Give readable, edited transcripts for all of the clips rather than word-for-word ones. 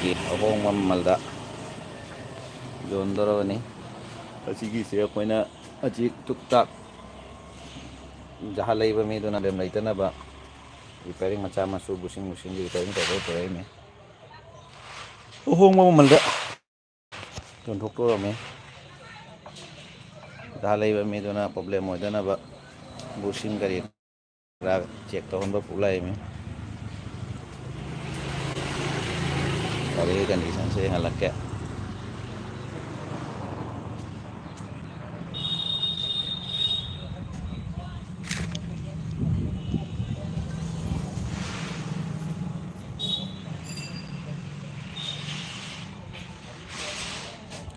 ꯒꯥꯔꯤꯒꯤ ꯑꯍꯣꯡꯕ ꯃꯃꯜꯗ ꯌꯣꯟꯗꯣꯔꯕꯅꯤ꯫ ꯑꯁꯤꯒꯤꯁꯦ ꯑꯩꯈꯣꯏꯅ ꯍꯧꯖꯤꯛ ꯇꯨꯛꯇꯥꯛ ꯖꯍꯥꯖ ꯂꯩꯕ ꯃꯤꯗꯨꯅ ꯑꯗꯨꯝ ꯂꯩꯇꯅꯕ ꯔꯤꯄꯦꯌꯥꯔꯤꯡ ꯃꯆꯥ ꯃꯁꯨ ꯕꯨꯁꯤꯡ ꯔꯤꯄꯦꯌꯥꯔꯤꯡ ꯇꯧꯕ ꯄꯨꯔꯛꯏꯅꯤ꯫ ꯑꯍꯣꯡꯕ ꯃꯃꯜꯗ ꯌꯣꯟꯊꯣꯛꯇꯣꯔꯝꯃꯤ꯫ ꯖꯍꯥꯖ ꯂꯩꯕ ꯃꯤꯗꯨꯅ ꯄ꯭ꯔꯣꯕ꯭ꯂꯦꯝ ꯑꯣꯏꯗꯅꯕ ꯕꯨꯁꯤꯡ ꯀꯔꯤ ꯈꯔ ꯆꯦꯛ ꯇꯧꯍꯟꯕ ꯄꯨꯔꯛꯏꯃꯤ꯫ ꯒꯥꯔꯤꯒꯤ ꯀꯟꯗꯤꯁꯟꯁꯦ ꯌꯦꯡꯍꯜꯂꯛꯀꯦ꯫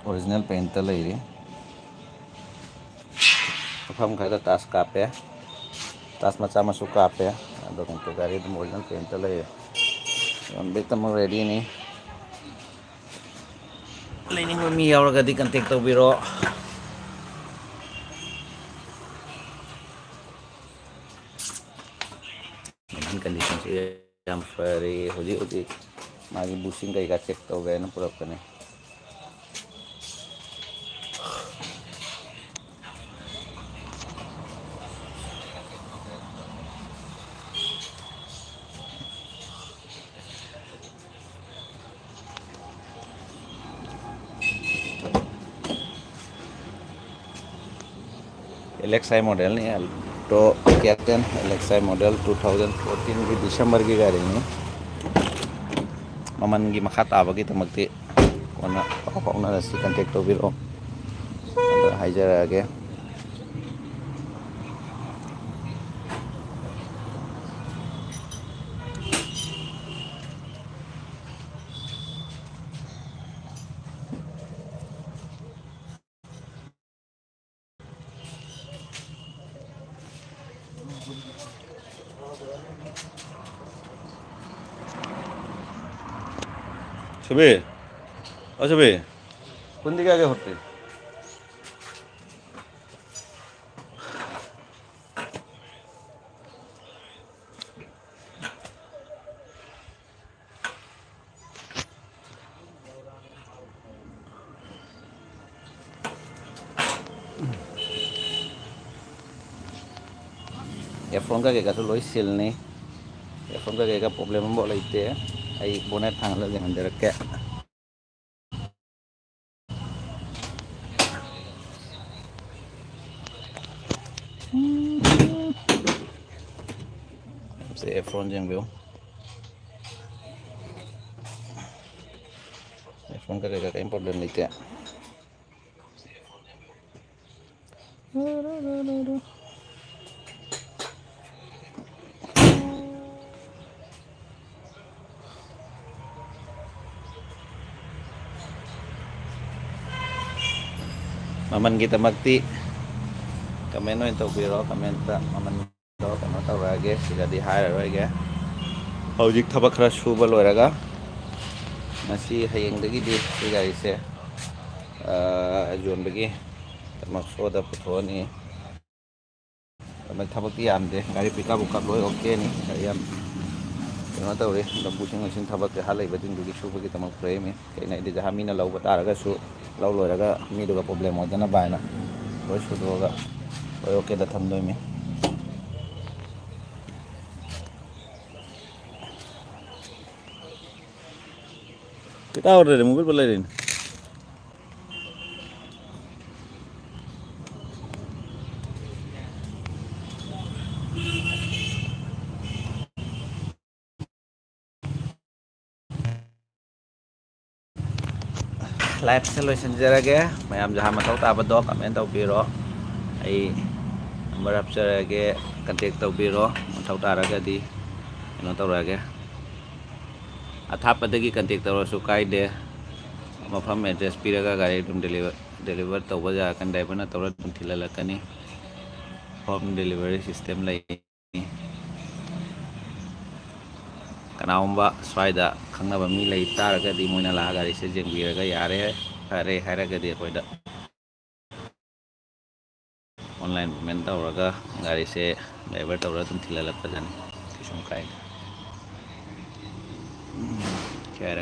ꯑꯣꯔꯤꯖꯤꯅꯦꯜ ꯄꯦꯟꯇ ꯂꯩꯔꯤ꯫ ꯃꯐꯝ ꯈꯔꯗ ꯇꯥꯁ ꯀꯥꯞꯄꯦ, ꯇꯥꯁ ꯃꯆꯥ ꯃꯁꯨ ꯀꯥꯞꯄꯦ, ꯑꯗꯨꯒ ꯒꯥꯔꯤ ꯑꯗꯨꯝ ꯑꯣꯔꯤꯖꯤꯅꯦꯜ ꯄꯦꯟꯇ ꯂꯩꯔꯦ꯫ ꯌꯣꯟꯕꯒꯤꯗꯃꯛ ꯔꯦꯗꯤꯅꯤ꯫ ꯂꯩꯅꯤꯡꯕ ꯃꯤ ꯌꯥꯎꯔꯒꯗꯤ ꯀꯟꯇꯦꯛ ꯇꯧꯕꯤꯔꯣ꯫ ꯀꯟꯗꯤꯁꯟꯁꯤ ꯌꯥꯝ ꯐꯔꯤ꯫ ꯍꯧꯖꯤꯛ ꯃꯥꯒꯤ ꯕꯨꯁꯤꯡ ꯀꯩꯀꯥ ꯆꯦꯛ ꯇꯧꯒꯦꯅ ꯄꯨꯔꯛꯄꯅꯤ꯫ LXi modelnya Alto K10 LXi model 2014 Desemberꯒꯤ ꯒꯥꯔꯤꯅꯤ꯫ ꯃꯃꯜꯒꯤ ꯃꯈꯥ ꯇꯥꯕꯒꯤꯗꯃꯛꯇꯤ ꯀꯣꯟꯅ ꯄꯥꯎ ꯐꯥꯎꯅꯔꯁꯤ, ꯀꯟꯇꯦꯛ ꯇꯧꯕꯤꯔꯛꯑꯣ꯫ ꯑꯗ ꯍꯥꯏꯖꯔꯛꯑꯒꯦ꯫ সুবীর, ও সুবীর, কোন দিকে আগে ঘুরতে? F1 kagak loy seal nih. F1 kagak problem mbok leite. Ai bonet thangla jangan dereke. Si F1 jeng bio. F1 kagak problem leite. Maman kita magti kamen no into biro kamenta maman do kano tawage sila di hire roige hojik thabak khara suba loiraga masi hayengdagi di gari se jon bagi tamak soda puthoni tamak thabak ti amde gari pickup ukap loi okay ni yam kano tawre busing busing thabak ke halai bading dugi suba ki tamak frame kai nai de jahamina lau bataraga su lau loiraga mi duga problem odana baina loi sudoga loi okay da thamdoi mi kita order deh mobil belain live solution jarage mayam jaha matau taba do comment tawbiro ai number apsarage contact tawbiro matau taragadi ino tawrage athapadagi contact tawrasu kaide mafam address piraga gari dum deliver tawba ja kan daibana tawra dum thilalakani home delivery system lai kanaumba swaida khangnaba mi lei taragadi moina la gari se jengbiraga yare fare haragadi akoida online payment tawraga gari se driver tawra dum thilalakpa jani kisum kai